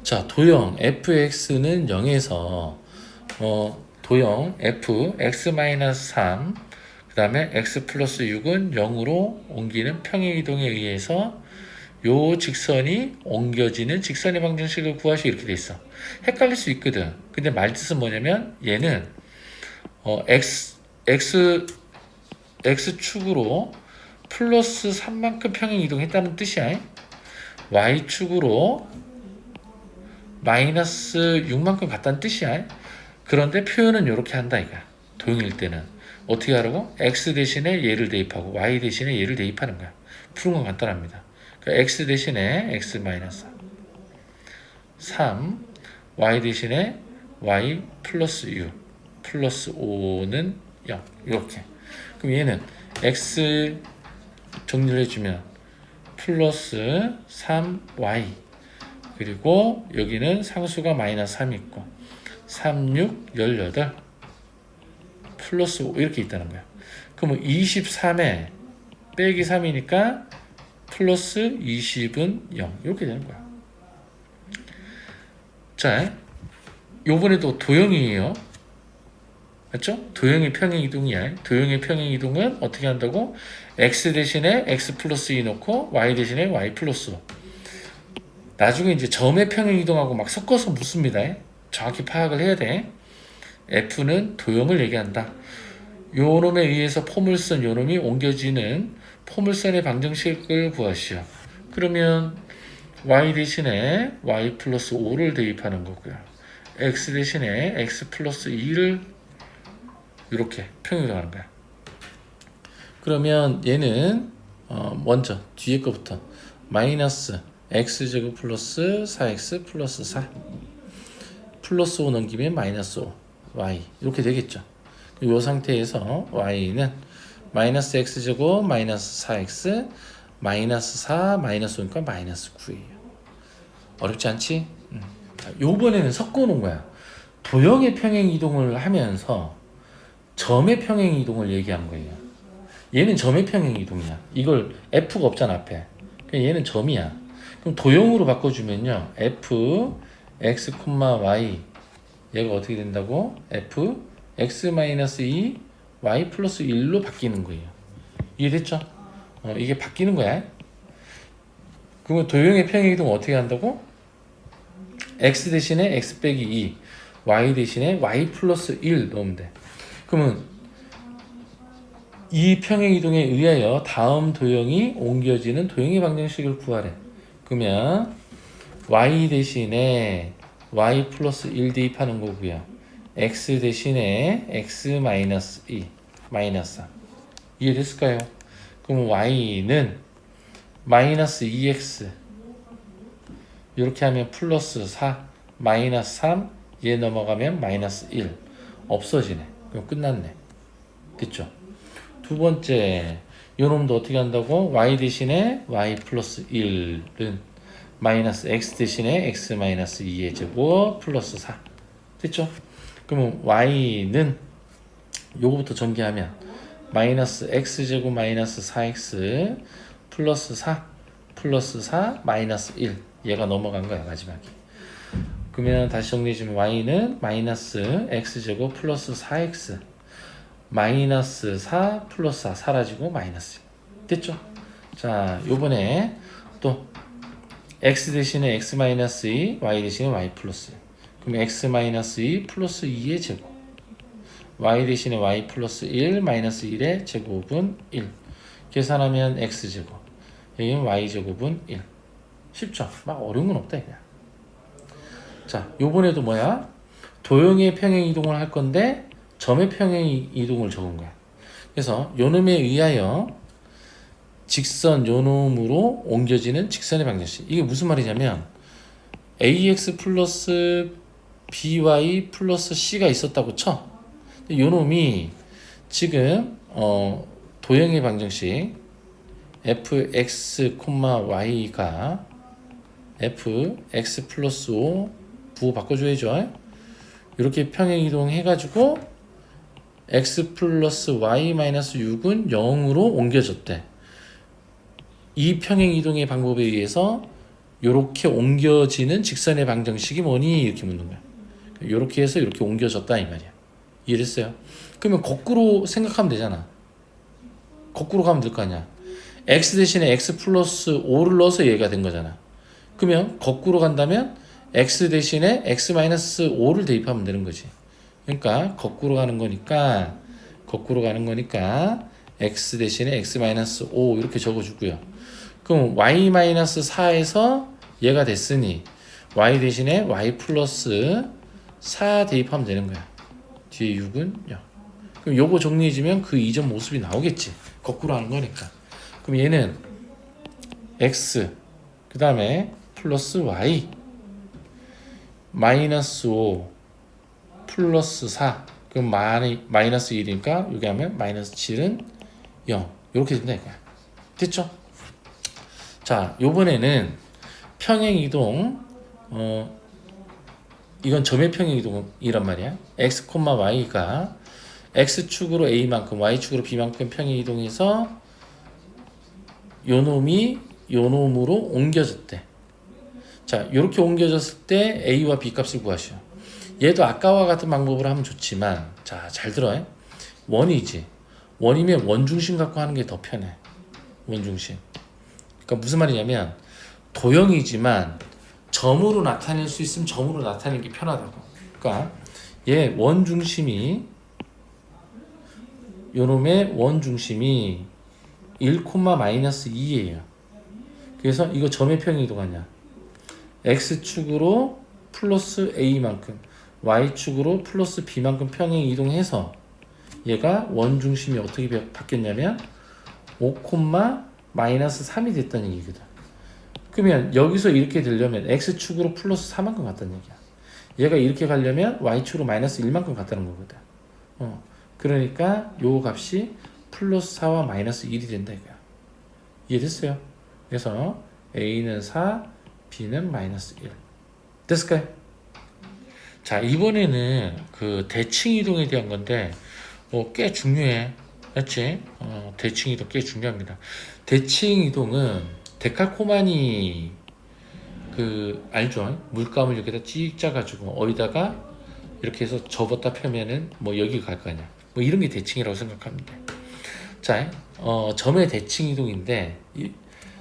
자, 도형 fx는 0에서 도형 f x-3 그 다음에 x 플러스 6은 0으로 옮기는 평행이동에 의해서 요 직선이 옮겨지는 직선의 방정식을 구하시오 이렇게 돼 있어. 헷갈릴 수 있거든. 근데 말뜻은 뭐냐면 얘는 x축으로 플러스 3만큼 평행이동했다는 뜻이야. y축으로 마이너스 6만큼 갔다는 뜻이야. 그런데 표현은 이렇게 한다 이거야. 도형일 때는 어떻게 하라고? x 대신에 얘를 대입하고 y 대신에 얘를 대입하는 거야. 푸는 건 간단합니다. 그러니까 x 대신에 x 마이너스 3 y 대신에 y 플러스 6 플러스 5는 0 이렇게. 그럼 얘는 x 정리를 해주면 플러스 3y 그리고 여기는 상수가 마이너스 3 있고 3, 6, 18 플러스 5 이렇게 있다는 거야. 그러면 23에 빼기 3이니까 플러스 20은 0 이렇게 되는 거야. 자, 요번에도 도형이에요. 맞죠? 도형의 평행이동이야. 도형의 평행이동은 어떻게 한다고? x 대신에 x 플러스 2 넣고 y 대신에 y 플러스 5. 나중에 이제 점의 평행이동하고 막 섞어서 묻습니다. 정확히 파악을 해야 돼. F는 도형을 얘기한다. 요놈에 의해서 포물선 요놈이 옮겨지는 포물선의 방정식을 구하시오. 그러면 y 대신에 y 플러스 5를 대입하는 거고요. x 대신에 x 플러스 2를 이렇게 평행이동하는 거야. 그러면 얘는 먼저 뒤에 거부터 마이너스 x제곱 플러스 4x 플러스 4 플러스 5 넘기면 마이너스 5 y 이렇게 되겠죠. 이 상태에서 y는 마이너스 x제곱 마이너스 4x 마이너스 4 마이너스 5니까 마이너스 9예요. 어렵지 않지? 요번에는 섞어놓은 거야. 도형의 평행이동을 하면서 점의 평행이동을 얘기한 거예요. 얘는 점의 평행이동이야. 이걸 f가 없잖아 앞에. 얘는 점이야. 그럼 도형으로 바꿔주면요. f x, y 얘가 어떻게 된다고? f x-2 y 플러스 1로 바뀌는 거예요. 이해됐죠? 이게 바뀌는 거야. 그러면 도형의 평행이동은 어떻게 한다고? x 대신에 x 빼기 2 y 대신에 y 플러스 1 넣으면 돼. 그러면 이 평행이동에 의하여 다음 도형이 옮겨지는 도형의 방정식을 구하래. 그러면 y 대신에 y 플러스 1 대입하는 거고요. x 대신에 x 마이너스 2 마이너스 3 이해됐을까요? 그럼 y는 마이너스 2x 이렇게 하면 플러스 4 마이너스 3 얘 넘어가면 마이너스 1 없어지네. 그럼 끝났네. 됐죠? 두 번째 요놈도 어떻게 한다고? y 대신에 y 플러스 1은 마이너스 x 대신에 x 마이너스 2의 제곱 플러스 4 됐죠? 그러면 y는 요거부터 전개하면 마이너스 x제곱 마이너스 4x 플러스 4 플러스 4 마이너스 1 얘가 넘어간 거야 마지막에. 그러면 다시 정리해주면 y는 마이너스 x제곱 플러스 4x 마이너스 4 플러스 4 사라지고 마이너스 1 됐죠? 자 요번에 또 x 대신에 x 마이너스 2 y 대신에 y 플러스 1 그럼 x 마이너스 2 플러스 2의 제곱 y 대신에 y 플러스 1 마이너스 1의 제곱은 1 계산하면 x제곱 여기는 y제곱은 1 쉽죠? 막 어려운 건 없다 그냥. 자 요번에도 뭐야? 도형의 평행이동을 할 건데 점의 평행이동을 적은 거야. 그래서 요놈에 의하여 직선 요놈으로 옮겨지는 직선의 방정식. 이게 무슨 말이냐면 ax 플러스 by 플러스 c가 있었다고 쳐. 요놈이 지금 도형의 방정식 fx, y가 fx 플러스 5 부호 바꿔줘야죠. 이렇게 평행이동 해가지고 x 플러스 y 마이너스 6은 0으로 옮겨졌대. 이 평행이동의 방법에 의해서 요렇게 옮겨지는 직선의 방정식이 뭐니? 이렇게 묻는 거야. 요렇게 해서 이렇게 옮겨졌다 이 말이야. 이해됐어요? 그러면 거꾸로 생각하면 되잖아. 거꾸로 가면 될 거 아니야. x 대신에 x 플러스 5를 넣어서 얘가 된 거잖아. 그러면 거꾸로 간다면 x 대신에 x 마이너스 5를 대입하면 되는 거지. 그러니까 거꾸로 가는 거니까 x 대신에 x 마이너스 5 이렇게 적어주고요. 그럼 y 마이너스 4에서 얘가 됐으니 y 대신에 y 플러스 4 대입하면 되는 거야. 뒤에 6은 0. 그럼 요거 정리해주면 그 이전 모습이 나오겠지. 거꾸로 하는 거니까. 그럼 얘는 x 그 다음에 플러스 y 마이너스 5 플러스 4 그럼 마이너스 1이니까 여기 하면 마이너스 7은 0 이렇게 된다 이거야. 됐죠? 자, 요번에는 평행이동 이건 점의 평행이동이란 말이야. x, y가 x축으로 a만큼 y축으로 b만큼 평행이동해서 요 놈이 요 놈으로 옮겨졌대. 자, 요렇게 옮겨졌을 때 a와 b 값을 구하시오. 얘도 아까와 같은 방법으로 하면 좋지만 자, 잘 들어. 원이지. 원이면 원중심 갖고 하는 게 더 편해. 원중심. 그러니까 무슨 말이냐면 도형이지만 점으로 나타낼 수 있으면 점으로 나타내는 게 편하다고. 그러니까 얘 원중심이 요놈의 원중심이 1,-2예요. 그래서 이거 점의 평행이동하냐? x축으로 플러스 a만큼 y축으로 플러스 b만큼 평행이동해서 얘가 원중심이 어떻게 바뀌었냐면 5,-3이 됐다는 얘기거든. 그러면 여기서 이렇게 되려면 x축으로 플러스 4만큼 갔다는 얘기야. 얘가 이렇게 가려면 y축으로 마이너스 1만큼 갔다는 거거든. 그러니까 요 값이 플러스 4와 마이너스 1이 된다 이거야. 이해됐어요? 그래서 a는 4, b는 마이너스 1. 됐을까요? 자, 이번에는 그 대칭 이동에 대한 건데 꽤 중요해. 맞지? 대칭 이동 꽤 중요합니다. 대칭 이동은 데칼코마니 그 알죠? 물감을 여기다 찍 짜가지고 어디다가 이렇게 해서 접었다 펴면은 뭐 여기 갈 거 아니야. 뭐 이런 게 대칭이라고 생각하면 돼. 자, 점의 대칭 이동인데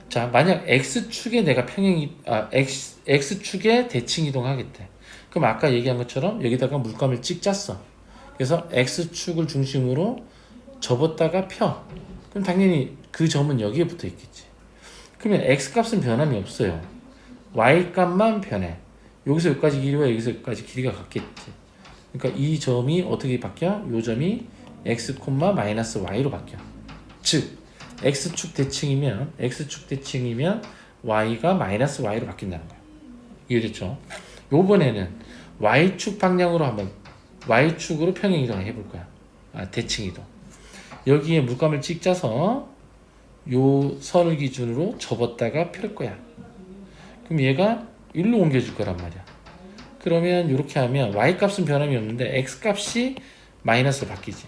자, 만약 x축에 내가 x축에 대칭 이동하겠대. 그럼 아까 얘기한 것처럼 여기다가 물감을 찍 짰어. 그래서 x축을 중심으로 접었다가 펴. 그럼 당연히 그 점은 여기에 붙어 있겠지. 그러면 x값은 변함이 없어요. y값만 변해. 여기서 여기까지 길이와 여기서 여기까지 길이가 같겠지. 그러니까 이 점이 어떻게 바뀌어? 이 점이 x, 마이너스 y로 바뀌어. 즉 x축 대칭이면 y가 마이너스 y로 바뀐다는 거야. 이해됐죠? 요번에는 y축 방향으로 한번 y축으로 평행 이동을 해볼 거야. 대칭 이동. 여기에 물감을 찍 짜서 요 선을 기준으로 접었다가 펼 거야. 그럼 얘가 일로 옮겨질 거란 말이야. 그러면 이렇게 하면 y값은 변함이 없는데 x값이 마이너스로 바뀌지.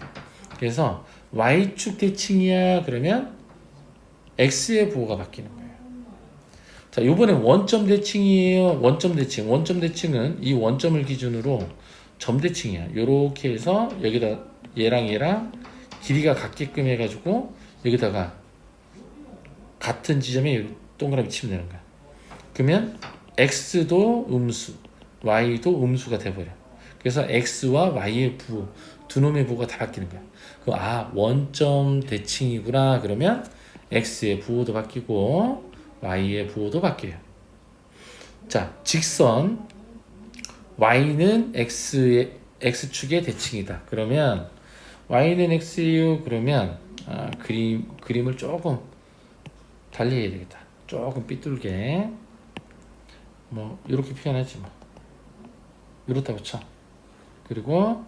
그래서 y축 대칭이야 그러면 x의 부호가 바뀌는 거예요. 자, 요번에 원점 대칭이에요. 원점 대칭은 이 원점을 기준으로 점 대칭이야. 요렇게 해서 여기다 얘랑 길이가 같게끔 해가지고 여기다가 같은 지점에 동그라미 치면 되는 거야. 그러면 x도 음수, y도 음수가 돼버려. 그래서 x와 y의 부호, 두 놈의 부호가 다 바뀌는 거야. 그럼 원점 대칭이구나. 그러면 x의 부호도 바뀌고 y의 부호도 바뀌어요. 자, 직선 y는 x축의 대칭이다. 그러면 y는 x예요. 그러면 그림을 조금 달리 해야 되겠다. 조금 삐뚤게 뭐 이렇게 표현하지 뭐 이렇다고 쳐. 그리고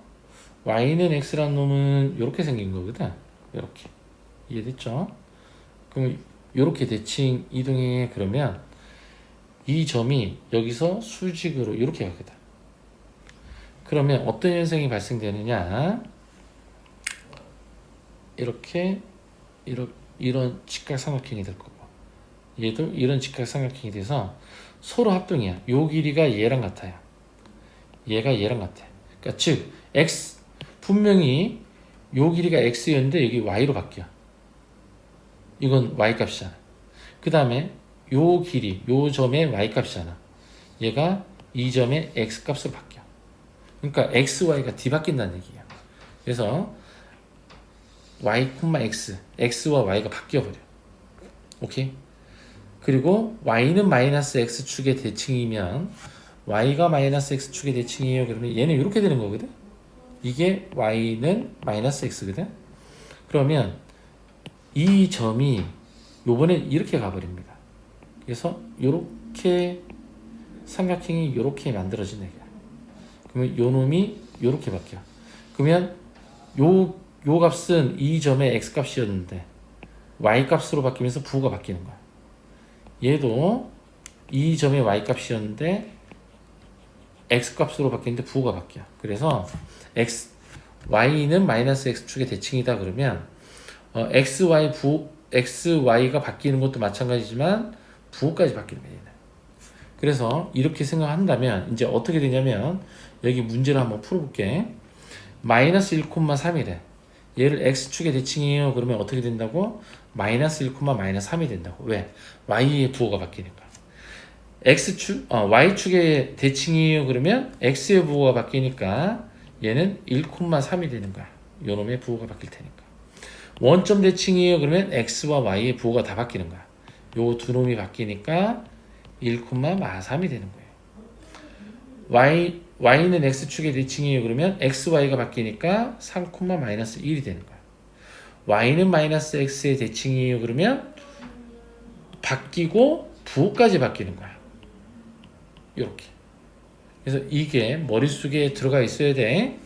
y는 x라는 놈은 이렇게 생긴 거거든. 이렇게 이해됐죠? 그럼 이렇게 대칭 이동해. 그러면 이 점이 여기서 수직으로 이렇게 가거든. 그러면 어떤 현상이 발생되느냐? 이렇게 이런 직각삼각형이 될 거고, 얘도 이런 직각삼각형이 돼서 서로 합동이야. 요 길이가 얘랑 같아요. 얘가 얘랑 같아. 그러니까 즉 x 분명히 요 길이가 x였는데 여기 y로 바뀌어. 이건 y 값이잖아. 그 다음에 요 길이 요 점의 y 값이잖아. 얘가 이 점의 x 값으로 바뀌어. 그러니까 x, y가 뒤바뀐다는 얘기야. 그래서 y, x, x와 y가 바뀌어버려. 오케이? 그리고 y는 마이너스 x축의 대칭이면 y가 마이너스 x축의 대칭이에요. 그러면 얘는 이렇게 되는 거거든? 이게 y는 마이너스 x거든? 그러면 이 점이 요번에 이렇게 가버립니다. 그래서 요렇게 삼각형이 요렇게 만들어지는 얘기야. 그러면 요 놈이 요렇게 바뀌어. 그러면 요 값은 이 점의 x 값이었는데 y 값으로 바뀌면서 부호가 바뀌는 거야. 얘도 이 점의 y 값이었는데 x 값으로 바뀌는데 부호가 바뀌어. 그래서 y는 마이너스 x축의 대칭이다 그러면 xy가 바뀌는 것도 마찬가지지만 부호까지 바뀌는 거예요. 그래서 이렇게 생각한다면 이제 어떻게 되냐면 여기 문제를 한번 풀어볼게. 마이너스 1,3이래. 얘를 x축의 대칭이에요. 그러면 어떻게 된다고? 마이너스 1, 마이너스 3이 된다고. 왜? y의 부호가 바뀌니까. y축의 대칭이에요. 그러면 x의 부호가 바뀌니까 얘는 1,3이 되는 거야. 요 놈의 부호가 바뀔 테니까. 원점 대칭이에요. 그러면 x와 y의 부호가 다 바뀌는 거야. 요 두 놈이 바뀌니까 1,3이 되는 거예요. y는 x축의 대칭이에요. 그러면 xy가 바뀌니까 3, 마이너스 1이 되는 거야. y는 마이너스 x의 대칭이에요. 그러면 바뀌고 부호까지 바뀌는 거야. 이렇게. 그래서 이게 머릿속에 들어가 있어야 돼.